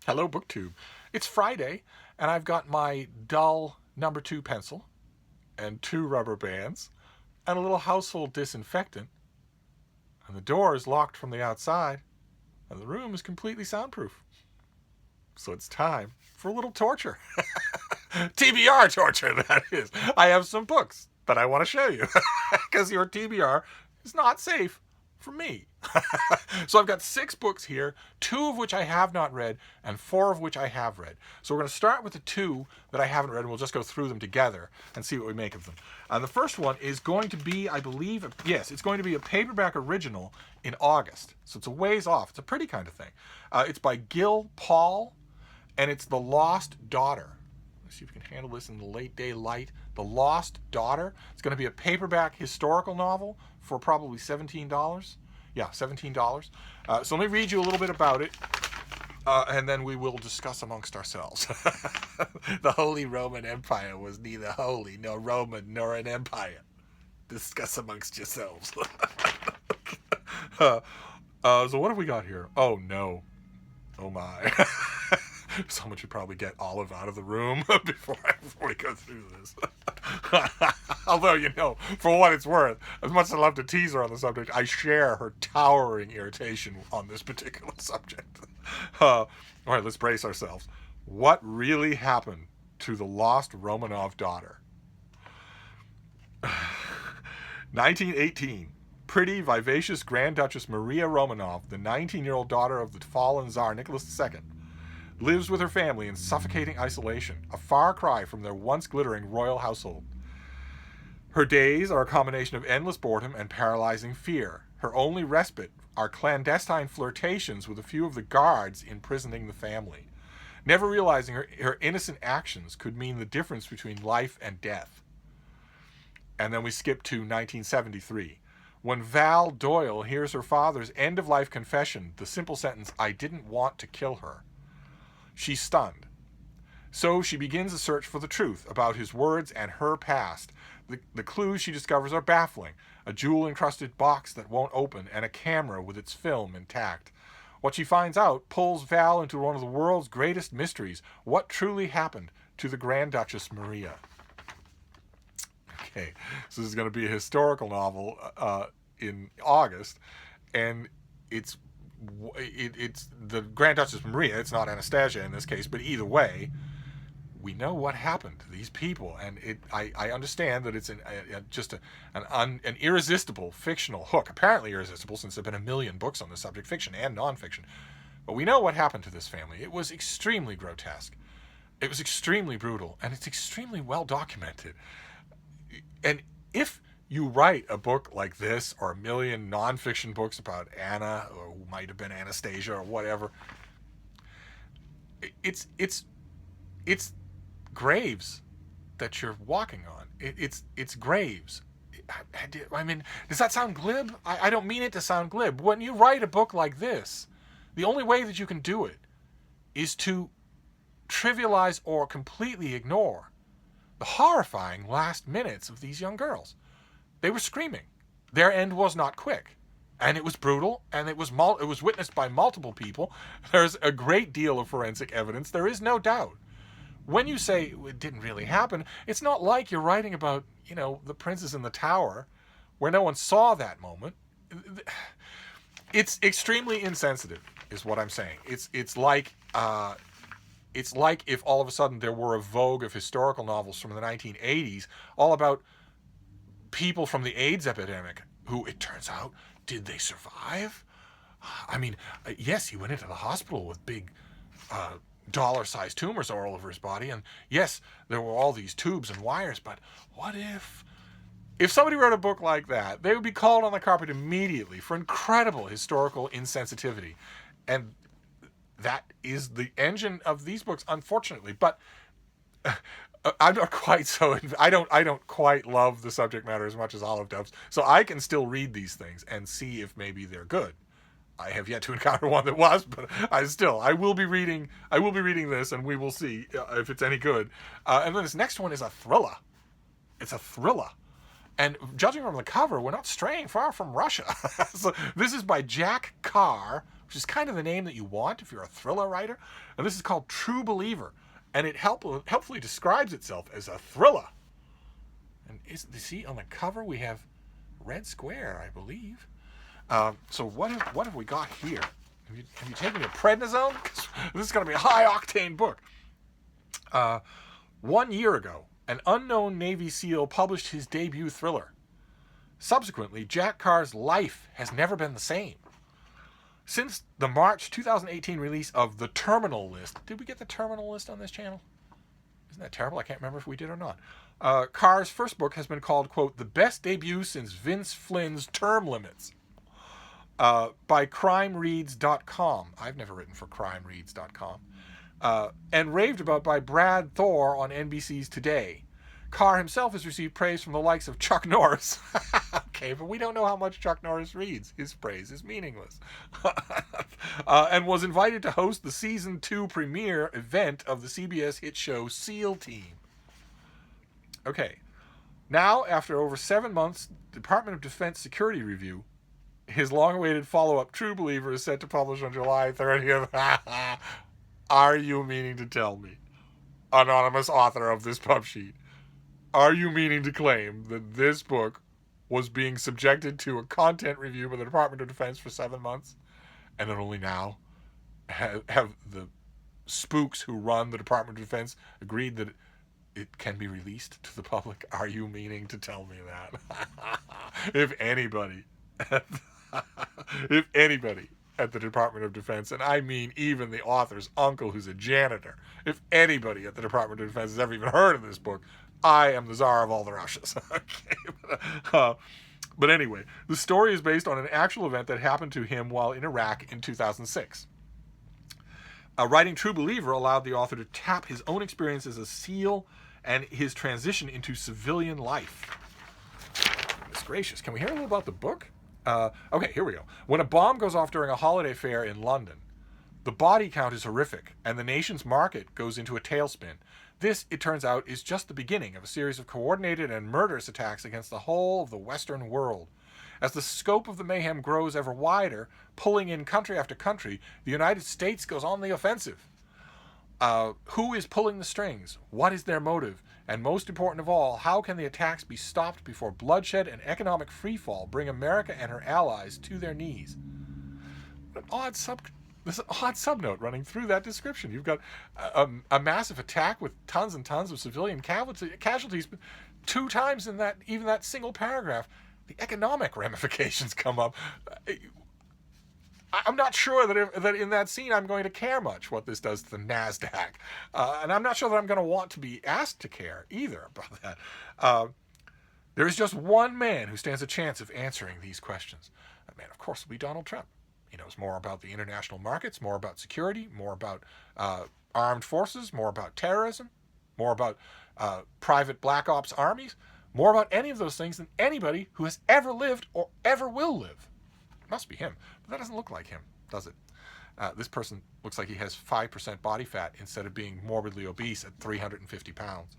Hello, BookTube. It's Friday, and I've got my dull number 2 pencil and 2 rubber bands and a little household disinfectant. And the door is locked from the outside, and the room is completely soundproof. So it's time for a little torture. TBR torture, that is. I have some books that I want to show you because your TBR is not safe for me. So I've got 6 books here, 2 of which I have not read and 4 of which I have read. So we're going to start with the 2 that I haven't read, and we'll just go through them together and see what we make of them. The first one is going to be, I believe, it's going to be a paperback original in August. So it's a ways off. It's a pretty kind of thing. It's by Gil Paul, and it's The Lost Daughter. Let's see if we can handle this in the late day light. The Lost Daughter. It's going to be a paperback historical novel for probably $17. Yeah, $17. So let me read you a little bit about it, and then we will discuss amongst ourselves. The Holy Roman Empire was neither holy, nor Roman, nor an empire. Discuss amongst yourselves. So what have we got here? Oh, no. Oh, my. Someone should probably get Olive out of the room before we go through this. Although, for what it's worth, as much as I love to tease her on the subject, I share her towering irritation on this particular subject. All right, let's brace ourselves. What really happened to the lost Romanov daughter? 1918. Pretty, vivacious Grand Duchess Maria Romanov, the 19-year-old daughter of the fallen Tsar Nicholas II, lives with her family in suffocating isolation, a far cry from their once glittering royal household. Her days are a combination of endless boredom and paralyzing fear. Her only respite are clandestine flirtations with a few of the guards imprisoning the family, never realizing her innocent actions could mean the difference between life and death. And then we skip to 1973. When Val Doyle hears her father's end-of-life confession, the simple sentence, "I didn't want to kill her," she's stunned. So she begins a search for the truth about his words and her past. The clues she discovers are baffling. A jewel-encrusted box that won't open and a camera with its film intact. What she finds out pulls Val into one of the world's greatest mysteries. What truly happened to the Grand Duchess Maria? Okay, so this is going to be a historical novel in August, and it's the Grand Duchess Maria. It's not Anastasia in this case, but either way, we know what happened to these people, and I understand that it's an irresistible fictional hook. Apparently irresistible, since there have been a million books on the subject, fiction and nonfiction. But we know what happened to this family. It was extremely grotesque. It was extremely brutal, and it's extremely well documented. And if you write a book like this, or a million nonfiction books about Anna, or who might have been Anastasia, or whatever, it's graves that you're walking on. It's graves. I mean, does that sound glib? I don't mean it to sound glib. When you write a book like this, the only way that you can do it is to trivialize or completely ignore the horrifying last minutes of these young girls. They were screaming. Their end was not quick. And it was brutal, and it was witnessed by multiple people. There's a great deal of forensic evidence. There is no doubt. When you say it didn't really happen, it's not like you're writing about, the princess in the tower, where no one saw that moment. It's extremely insensitive, is what I'm saying. It's like if all of a sudden there were a vogue of historical novels from the 1980s all about people from the AIDS epidemic who, it turns out, did they survive? I mean, yes, he went into the hospital with big dollar-sized tumors all over his body, and yes, there were all these tubes and wires, but what if somebody wrote a book like that, they would be called on the carpet immediately for incredible historical insensitivity. And that is the engine of these books, unfortunately. But I'm not quite so. I don't quite love the subject matter as much as Olive does, so I can still read these things and see if maybe they're good. I have yet to encounter one that was, but I will be reading this, and we will see if it's any good. And then this next one is a thriller. It's a thriller. And judging from the cover, we're not straying far from Russia. So this is by Jack Carr, which is kind of the name that you want if you're a thriller writer. And this is called True Believer, and it helpfully describes itself as a thriller. And see on the cover we have Red Square, I believe. So what have we got here? Have you taken your prednisone? This is going to be a high octane book. 1 year ago, an unknown Navy SEAL published his debut thriller. Subsequently, Jack Carr's life has never been the same. Since the March 2018 release of The Terminal List, did we get The Terminal List on this channel? Isn't that terrible? I can't remember if we did or not. Carr's first book has been called, quote, the best debut since Vince Flynn's Term Limits, by crimereads.com. I've never written for crimereads.com. And raved about by Brad Thor on NBC's Today. Carr himself has received praise from the likes of Chuck Norris. Okay, but we don't know how much Chuck Norris reads. His praise is meaningless. And was invited to host the Season 2 premiere event of the CBS hit show SEAL Team. Okay, now after over 7 months, Department of Defense Security Review, his long-awaited follow-up True Believer is set to publish on July 30th. Are you meaning to tell me, anonymous author of this pub sheet, are you meaning to claim that this book was being subjected to a content review by the Department of Defense for 7 months, and that only now have the spooks who run the Department of Defense agreed that it can be released to the public? Are you meaning to tell me that? If anybody at the Department of Defense, and I mean even the author's uncle who's a janitor, if anybody at the Department of Defense has ever even heard of this book, I am the Tsar of all the Russias. Okay. But anyway, the story is based on an actual event that happened to him while in Iraq in 2006. Writing True Believer allowed the author to tap his own experience as a SEAL and his transition into civilian life. Goodness gracious. Can we hear a little about the book? Okay, here we go. When a bomb goes off during a holiday fair in London, the body count is horrific, and the nation's market goes into a tailspin. This, it turns out, is just the beginning of a series of coordinated and murderous attacks against the whole of the Western world. As the scope of the mayhem grows ever wider, pulling in country after country, the United States goes on the offensive. Who is pulling the strings? What is their motive? And most important of all, how can the attacks be stopped before bloodshed and economic freefall bring America and her allies to their knees? What an there's an odd subnote running through that description. You've got a massive attack with tons and tons of civilian casualties, but 2 times in that single paragraph, the economic ramifications come up. I'm not sure that in that scene I'm going to care much what this does to the NASDAQ. And I'm not sure that I'm going to want to be asked to care either about that. There is just one man who stands a chance of answering these questions. That man, of course, will be Donald Trump. He knows more about the international markets, more about security, more about armed forces, more about terrorism, more about private black ops armies, more about any of those things than anybody who has ever lived or ever will live. It must be him. But that doesn't look like him, does it? This person looks like he has 5% body fat instead of being morbidly obese at 350 pounds.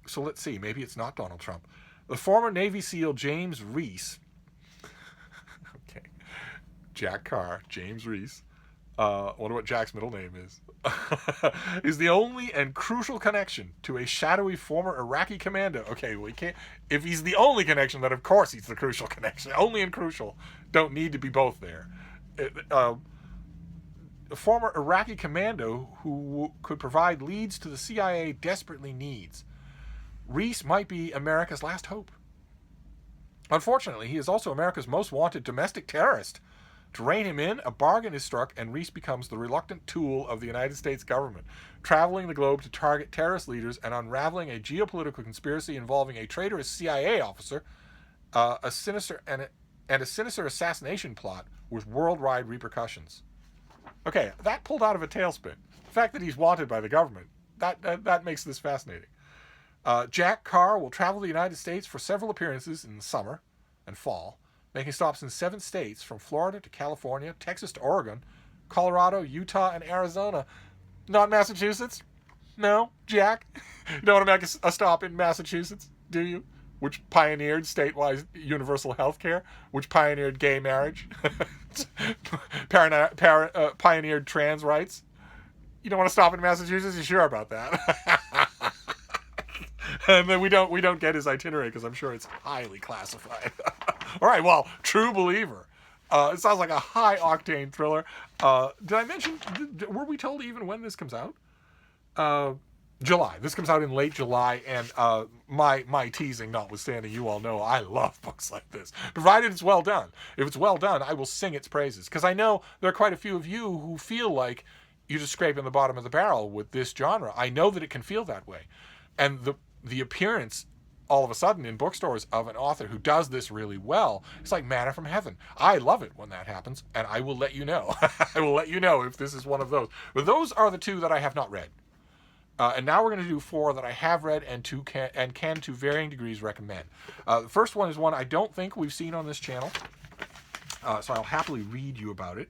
So let's see. Maybe it's not Donald Trump. The former Navy SEAL James Reese. Okay. Jack Carr, James Reese. Wonder what Jack's middle name is. Is the only and crucial connection to a shadowy former Iraqi commando. Okay, well, he can't. If he's the only connection, then of course he's the crucial connection. Only and crucial don't need to be both there. A former Iraqi commando who could provide leads to the CIA desperately needs. Reese might be America's last hope. Unfortunately, he is also America's most wanted domestic terrorist. To rein him in, a bargain is struck, and Reese becomes the reluctant tool of the United States government, traveling the globe to target terrorist leaders and unraveling a geopolitical conspiracy involving a traitorous CIA officer, a sinister assassination plot with worldwide repercussions. Okay, that pulled out of a tailspin. The fact that he's wanted by the government, that makes this fascinating. Jack Carr will travel the United States for several appearances in the summer and fall, making stops in 7 states from Florida to California, Texas to Oregon, Colorado, Utah, and Arizona. Not Massachusetts? No, Jack? You don't want to make a stop in Massachusetts, do you? which pioneered statewide universal health care, which pioneered gay marriage, pioneered trans rights. You don't want to stop in Massachusetts? You sure about that? And then we don't get his itinerary because I'm sure it's highly classified. All right, well, True Believer. It sounds like a high octane thriller. Did I mention? Were we told even when this comes out? July. This comes out in late July, and my teasing notwithstanding, you all know I love books like this, provided it's well done. If it's well done, I will sing its praises, because I know there are quite a few of you who feel like you're just scraping the bottom of the barrel with this genre. I know that it can feel that way, and the appearance all of a sudden in bookstores of an author who does this really well, it's like manna from heaven. I love it when that happens, and I will let you know. I will let you know if this is one of those. But those are the two that I have not read. And now we're going to do 4 that I have read and can to varying degrees recommend. The first one is one I don't think we've seen on this channel, so I'll happily read you about it.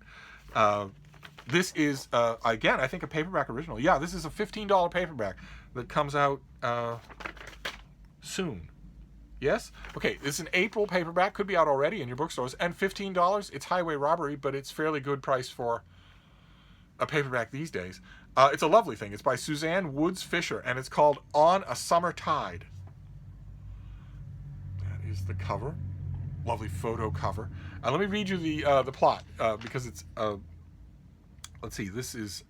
This is, again, I think a paperback original. Yeah, this is a $15 paperback that comes out soon. Yes? Okay, it's an April paperback, could be out already in your bookstores, and $15. It's highway robbery, but it's fairly good price for a paperback these days. It's a lovely thing. It's by Suzanne Woods Fisher, and it's called On a Summer Tide. That is the cover. Lovely photo cover. Let me read you the plot, because it's, let's see, this is,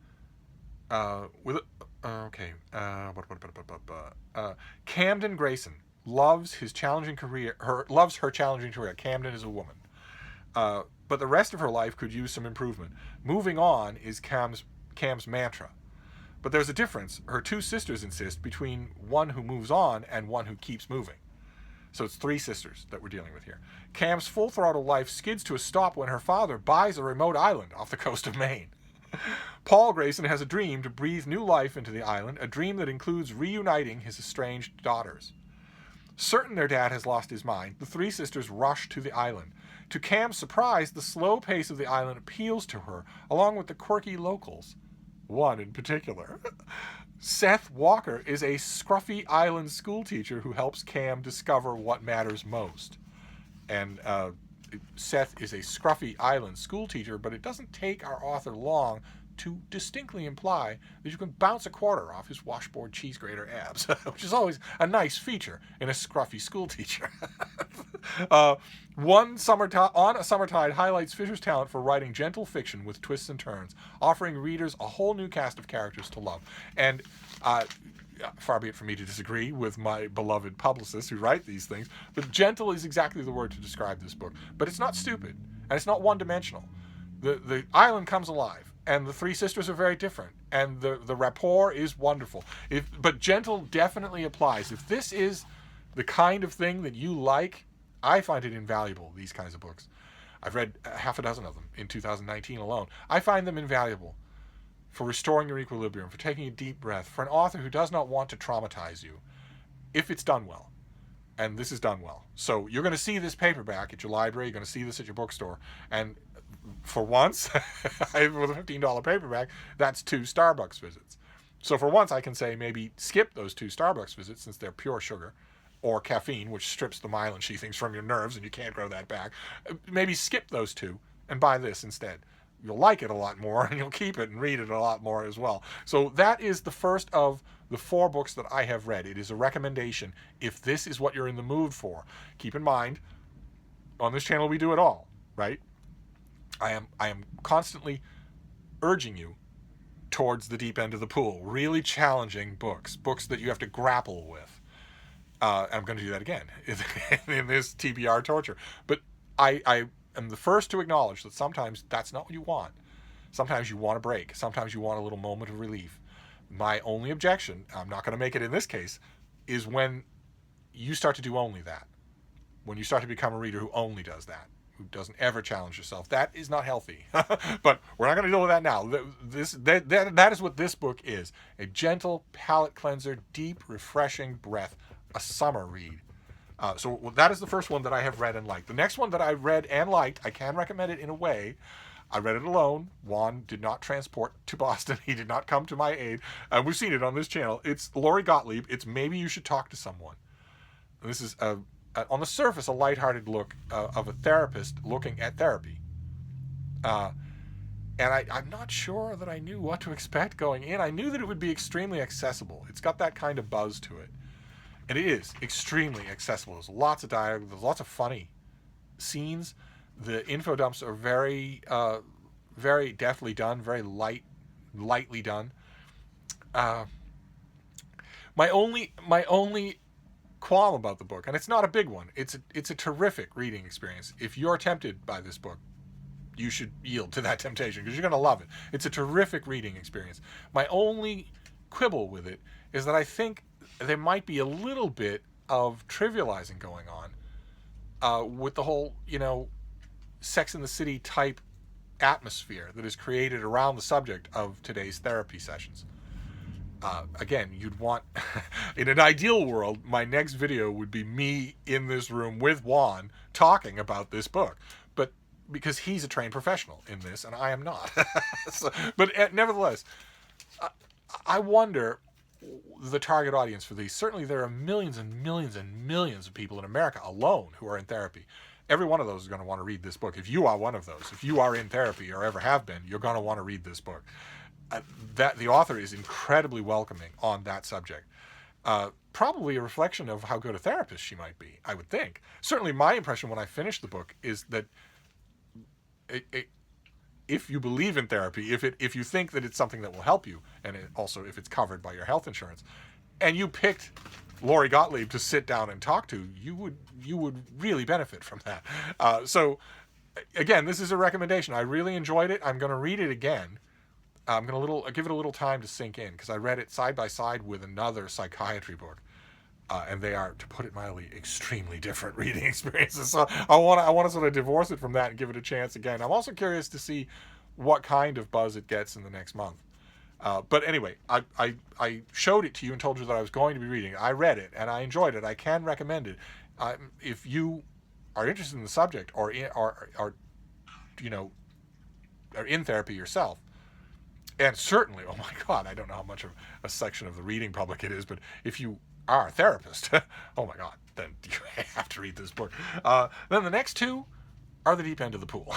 Camden Grayson loves her challenging career. Camden is a woman. But the rest of her life could use some improvement. Moving on is Cam's mantra. But there's a difference. Her 2 sisters insist, between one who moves on and one who keeps moving. So it's 3 sisters that we're dealing with here. Cam's full throttle life skids to a stop when her father buys a remote island off the coast of Maine. Paul Grayson has a dream to breathe new life into the island, a dream that includes reuniting his estranged daughters. Certain their dad has lost his mind, the 3 sisters rush to the island. To Cam's surprise, the slow pace of the island appeals to her, along with the quirky locals. One in particular. Seth Walker is a scruffy island schoolteacher who helps Cam discover what matters most. And Seth is a scruffy island schoolteacher, but it doesn't take our author long to distinctly imply that you can bounce a quarter off his washboard cheese grater abs, which is always a nice feature in a scruffy schoolteacher. On a Summer Tide highlights Fisher's talent for writing gentle fiction with twists and turns, offering readers a whole new cast of characters to love. And far be it for me to disagree with my beloved publicists who write these things, but gentle is exactly the word to describe this book. But it's not stupid, and it's not one-dimensional. The island comes alive, and the 3 sisters are very different, and the rapport is wonderful. But gentle definitely applies. If this is the kind of thing that you like, I find it invaluable, these kinds of books. I've read half a dozen of them in 2019 alone. I find them invaluable for restoring your equilibrium, for taking a deep breath, for an author who does not want to traumatize you, if it's done well. And this is done well. So you're going to see this paperback at your library, you're going to see this at your bookstore, and for once, with a $15 paperback, that's 2 Starbucks visits. So for once, I can say maybe skip those 2 Starbucks visits, since they're pure sugar, or caffeine, which strips the myelin sheathings from your nerves and you can't grow that back. Maybe skip those 2 and buy this instead. You'll like it a lot more, and you'll keep it and read it a lot more as well. So that is the first of the 4 books that I have read. It is a recommendation if this is what you're in the mood for. Keep in mind, on this channel we do it all, right? I am constantly urging you towards the deep end of the pool. Really challenging books that you have to grapple with. I'm going to do that again in this TBR torture. But I am the first to acknowledge that sometimes that's not what you want. Sometimes you want a break. Sometimes you want a little moment of relief. My only objection, I'm not going to make it in this case, is when you start to do only that. When you start to become a reader who only does that, who doesn't ever challenge yourself. That is not healthy. But we're not going to deal with that now. That is what this book is. A gentle palate cleanser, deep, refreshing breath. A summer read. So that is the first one that I have read and liked. The next one that I read and liked, I can recommend it in a way. I read it alone. Juan did not transport to Boston. He did not come to my aid. We've seen it on this channel. It's Lori Gottlieb. It's Maybe You Should Talk to Someone. This is on the surface a lighthearted look of a therapist looking at therapy. And I'm not sure that I knew what to expect going in. I knew that it would be extremely accessible. It's got that kind of buzz to it. And it is extremely accessible. There's lots of dialogue. There's lots of funny scenes. The info dumps are very, very deftly done, very lightly done. My only qualm about the book, and it's not a big one, it's a terrific reading experience. If you're tempted by this book, you should yield to that temptation because you're going to love it. It's a terrific reading experience. My only quibble with it is that I think there might be a little bit of trivializing going on with the whole, Sex and the City type atmosphere that is created around the subject of today's therapy sessions. Again, you'd want, in an ideal world, my next video would be me in this room with Juan talking about this book. But because he's a trained professional in this and I am not. But nevertheless, I wonder the target audience for these. Certainly there are millions and millions and millions of people in America alone who are in therapy. Every one of those is going to want to read this book. If you are one of those, if you are in therapy or ever have been, you're going to want to read this book. That the author is incredibly welcoming on that subject. Probably a reflection of how good a therapist she might be, I would think. Certainly my impression when I finished the book is that if you believe in therapy, if you think that it's something that will help you, and also if it's covered by your health insurance, and you picked Lori Gottlieb to sit down and talk to, you would really benefit from that. So again, this is a recommendation. I really enjoyed it. I'm going to read it again. I'm going to give it a little time to sink in because I read it side by side with another psychiatry book. And they are, to put it mildly, extremely different reading experiences. So I want to sort of divorce it from that and give it a chance again. I'm also curious to see what kind of buzz it gets in the next month. But anyway, I showed it to you and told you that I was going to be reading it. I read it and I enjoyed it. I can recommend it. If you are interested in the subject or are in therapy yourself, and certainly, oh my God, I don't know how much of a section of the reading public it is, but if you are a therapist, oh my God, then you have to read this book. Then the next two are the deep end of the pool.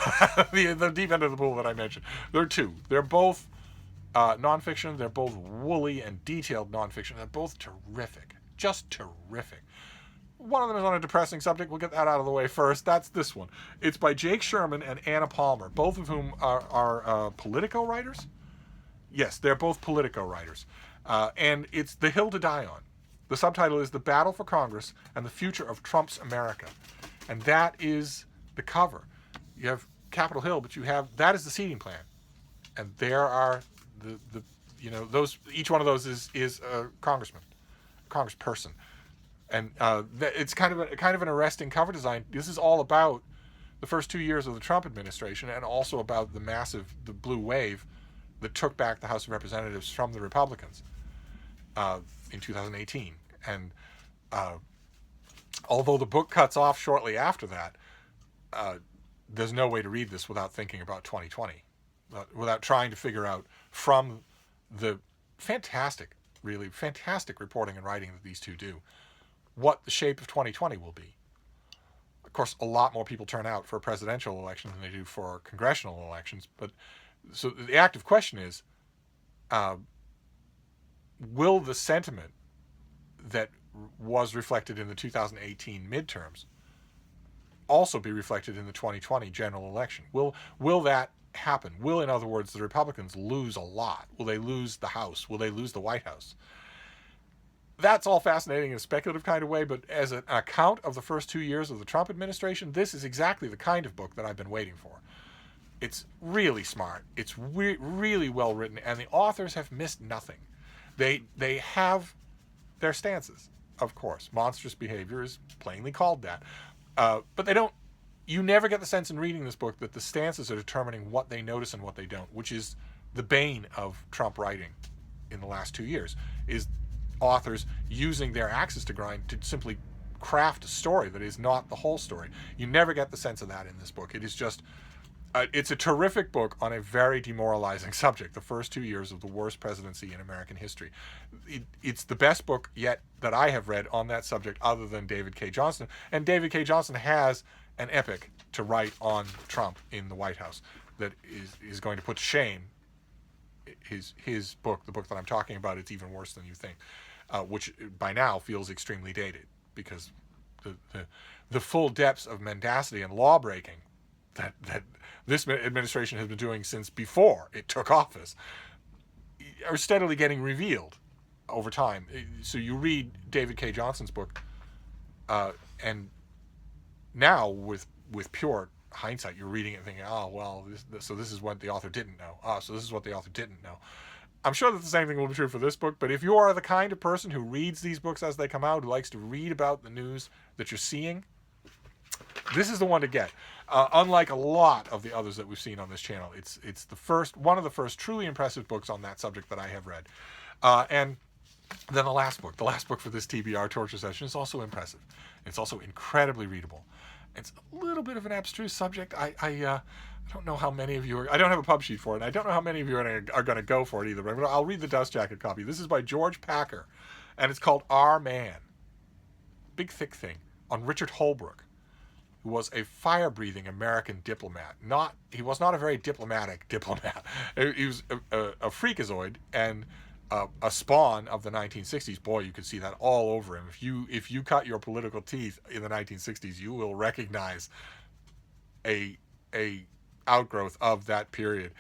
the deep end of the pool that I mentioned. There are two. They're both nonfiction. They're both woolly and detailed nonfiction. They're both terrific. Just terrific. One of them is on a depressing subject. We'll get that out of the way first. That's this one. It's by Jake Sherman and Anna Palmer, both of whom are Politico writers. Yes, they're both Politico writers. And it's The Hill to Die On. The subtitle is The Battle for Congress and the Future of Trump's America. And that is the cover. You have Capitol Hill, but that is the seating plan. And there are those, each one of those is a congressman, congressperson. And it's kind of an arresting cover design. This is all about the first 2 years of the Trump administration and also about the blue wave that took back the House of Representatives from the Republicans in 2018. And although the book cuts off shortly after that, there's no way to read this without thinking about 2020, without trying to figure out from the really fantastic reporting and writing that these two do, what the shape of 2020 will be. Of course, a lot more people turn out for a presidential election than they do for congressional elections, but so the active question is, will the sentiment that was reflected in the 2018 midterms also be reflected in the 2020 general election? Will that happen? Will, in other words, the Republicans lose a lot? Will they lose the House? Will they lose the White House? That's all fascinating in a speculative kind of way, but as an account of the first 2 years of the Trump administration, this is exactly the kind of book that I've been waiting for. It's really smart. It's really well written, and the authors have missed nothing. They have their stances, of course. Monstrous behavior is plainly called that. But they don't. You never get the sense in reading this book that the stances are determining what they notice and what they don't, which is the bane of Trump writing in the last 2 years, is authors using their axes to grind to simply craft a story that is not the whole story. You never get the sense of that in this book. It is just It's a terrific book on a very demoralizing subject, the first 2 years of the worst presidency in American history. It's the best book yet that I have read on that subject, other than David K. Johnston. And David K. Johnston has an epic to write on Trump in the White House that is going to put to shame his book, the book that I'm talking about. It's even worse than you think, which by now feels extremely dated, because the full depths of mendacity and law breaking that this administration has been doing since before it took office are steadily getting revealed over time. So you read David K. Johnston's book, and now with pure hindsight, you're reading it and thinking, oh, well, so this is what the author didn't know. Oh, so this is what the author didn't know. I'm sure that the same thing will be true for this book, but if you are the kind of person who reads these books as they come out, who likes to read about the news that you're seeing, this is the one to get. Unlike a lot of the others that we've seen on this channel, it's one of the first truly impressive books on that subject that I have read. And then the last book for this TBR torture session, is also impressive. It's also incredibly readable. It's a little bit of an abstruse subject. I don't know how many of you I don't have a pub sheet for it. I don't know how many of you are going to go for it either. But I'll read the dust jacket copy. This is by George Packer, and it's called Our Man. Big thick thing on Richard Holbrooke, who was a fire-breathing American diplomat. He was not a very diplomatic diplomat. He was a freakazoid and a spawn of the 1960s. Boy, you could see that all over him. If you cut your political teeth in the 1960s, you will recognize a outgrowth of that period.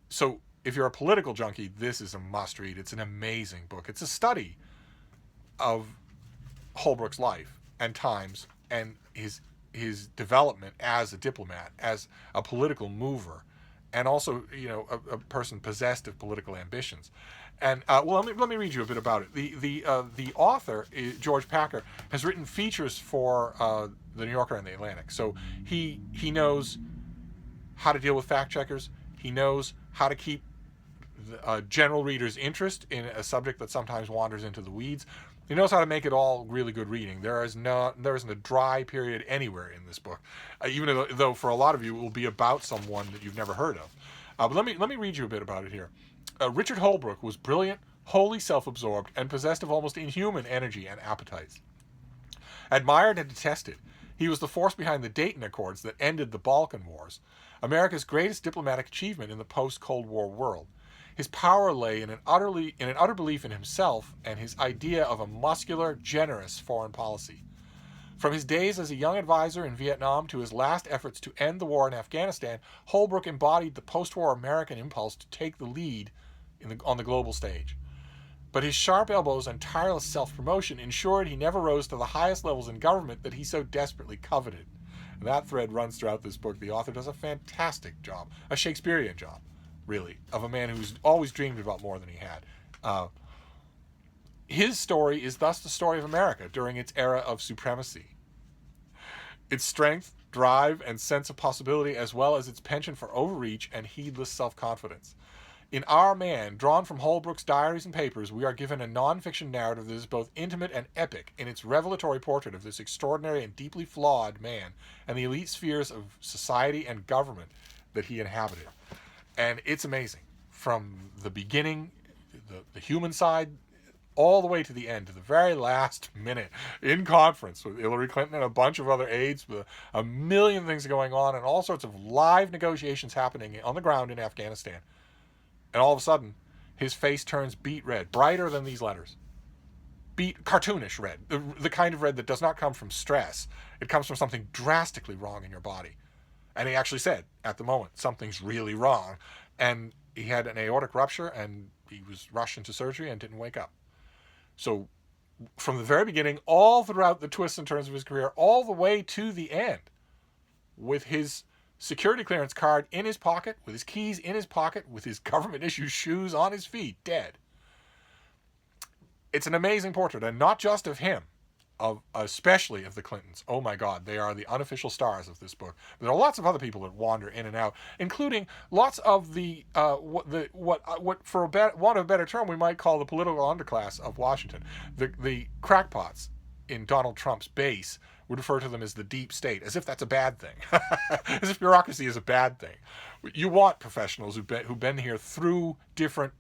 So if you're a political junkie, this is a must-read. It's an amazing book. It's a study of Holbrooke's life and times, and his development as a diplomat, as a political mover, and also, a person possessed of political ambitions. And let me read you a bit about it. The author, George Packer, has written features for the New Yorker and the Atlantic. So he knows how to deal with fact checkers. He knows how to keep general readers' interest in a subject that sometimes wanders into the weeds. He knows how to make it all really good reading. There isn't a dry period anywhere in this book, even though for a lot of you it will be about someone that you've never heard of. But let me read you a bit about it here. Richard Holbrooke was brilliant, wholly self-absorbed, and possessed of almost inhuman energy and appetites. Admired and detested, he was the force behind the Dayton Accords that ended the Balkan Wars, America's greatest diplomatic achievement in the post-Cold War world. His power lay in an utter belief in himself and his idea of a muscular, generous foreign policy. From his days as a young advisor in Vietnam to his last efforts to end the war in Afghanistan, Holbrooke embodied the post-war American impulse to take the lead on the global stage. But his sharp elbows and tireless self-promotion ensured he never rose to the highest levels in government that he so desperately coveted. And that thread runs throughout this book. The author does a fantastic job, a Shakespearean job, really, of a man who's always dreamed about more than he had. His story is thus the story of America during its era of supremacy. Its strength, drive, and sense of possibility, as well as its penchant for overreach and heedless self-confidence. In Our Man, drawn from Holbrooke's diaries and papers, we are given a non-fiction narrative that is both intimate and epic in its revelatory portrait of this extraordinary and deeply flawed man and the elite spheres of society and government that he inhabited. And it's amazing. From the beginning, the human side, all the way to the end, to the very last minute, in conference with Hillary Clinton and a bunch of other aides, with a million things going on, and all sorts of live negotiations happening on the ground in Afghanistan. And all of a sudden, his face turns beet red, brighter than these letters. Cartoonish red, the kind of red that does not come from stress. It comes from something drastically wrong in your body. And he actually said, at the moment, something's really wrong. And he had an aortic rupture, and he was rushed into surgery and didn't wake up. So from the very beginning, all throughout the twists and turns of his career, all the way to the end, with his security clearance card in his pocket, with his keys in his pocket, with his government-issued shoes on his feet, dead. It's an amazing portrait, and not just of him, especially of the Clintons. Oh my God, they are the unofficial stars of this book. There are lots of other people that wander in and out, including lots of what for want of a better term we might call the political underclass of Washington, the crackpots in Donald Trump's base would refer to them as the deep state, as if that's a bad thing, as if bureaucracy is a bad thing. You want professionals who've been here through different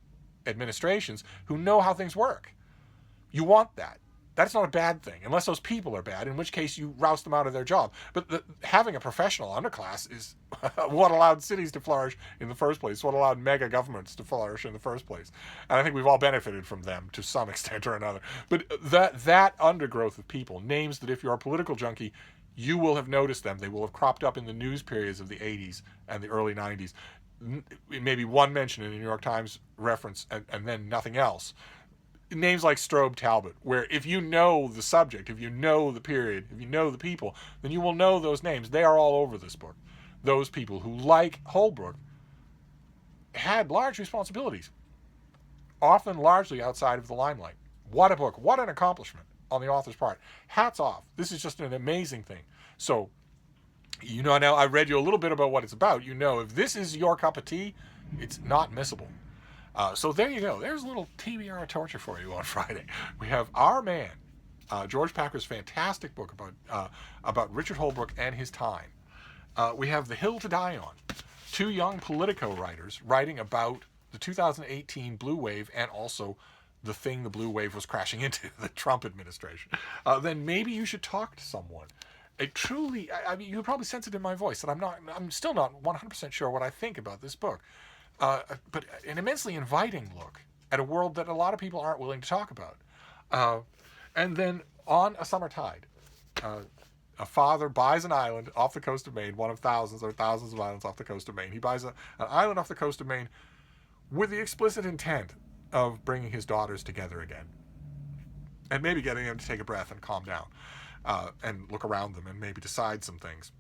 administrations who know how things work. You want that. That's not a bad thing, unless those people are bad, in which case you roust them out of their job. But having a professional underclass is what allowed cities to flourish in the first place, what allowed mega governments to flourish in the first place. And I think we've all benefited from them to some extent or another. But that undergrowth of people, names that if you're a political junkie, you will have noticed them. They will have cropped up in the news periods of the 80s and the early 90s. Maybe one mention in the New York Times reference and then nothing else. Names like Strobe Talbot, where if you know the subject, if you know the period, if you know the people, then you will know those names. They are all over this book. Those people who, like Holbrook, had large responsibilities, often largely outside of the limelight. What a book. What an accomplishment on the author's part. Hats off. This is just an amazing thing. So, you know, now I read you a little bit about what it's about. You know, if this is your cup of tea, it's not missable. So there you go. There's a little TBR torture for you on Friday. We have Our Man, George Packer's fantastic book about Richard Holbrook and his time. We have The Hill to Die On, two young Politico writers writing about the 2018 blue wave and also the thing the blue wave was crashing into, the Trump administration. Then maybe you should talk to someone. I mean, you can probably sense it in my voice that I'm still not 100% sure what I think about this book. But an immensely inviting look at a world that a lot of people aren't willing to talk about. And then On a Summer Tide, a father buys an island off the coast of Maine, one of thousands of islands off the coast of Maine. He buys an island off the coast of Maine with the explicit intent of bringing his daughters together again. And maybe getting them to take a breath and calm down and look around them and maybe decide some things.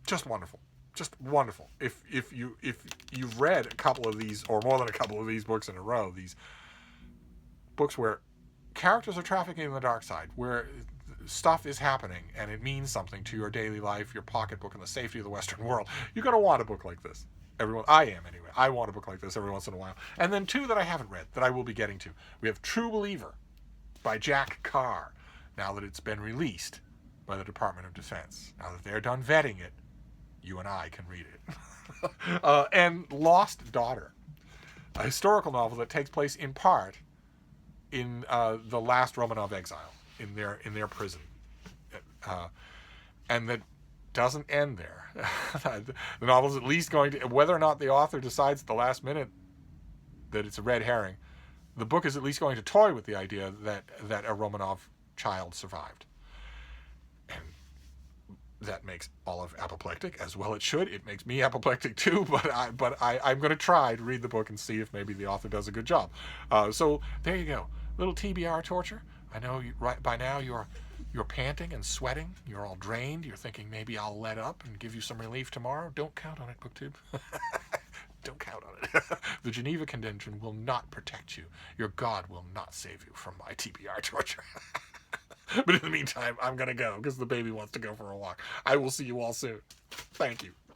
Just wonderful. Just wonderful. If you've read a couple of these, or more than a couple of these books in a row, these books where characters are trafficking in the dark side, where stuff is happening and it means something to your daily life, your pocketbook, and the safety of the Western world, you're going to want a book like this. I am anyway. I want a book like this every once in a while. And then two that I haven't read that I will be getting to. We have True Believer by Jack Carr, now that it's been released by the Department of Defense. Now that they're done vetting it, you and I can read it. And Lost Daughter, a historical novel that takes place in part in the last Romanov exile, in their prison, and that doesn't end there. The novel is at least going to, whether or not the author decides at the last minute that it's a red herring, the book is at least going to toy with the idea that a Romanov child survived. And that makes Olive apoplectic, as well it should. It makes me apoplectic too, but I'm going to try to read the book and see if maybe the author does a good job. So there you go. Little TBR torture. I know right by now you're panting and sweating. You're all drained. You're thinking maybe I'll let up and give you some relief tomorrow. Don't count on it, BookTube. Don't count on it. The Geneva Convention will not protect you. Your God will not save you from my TBR torture. But in the meantime, I'm going to go because the baby wants to go for a walk. I will see you all soon. Thank you.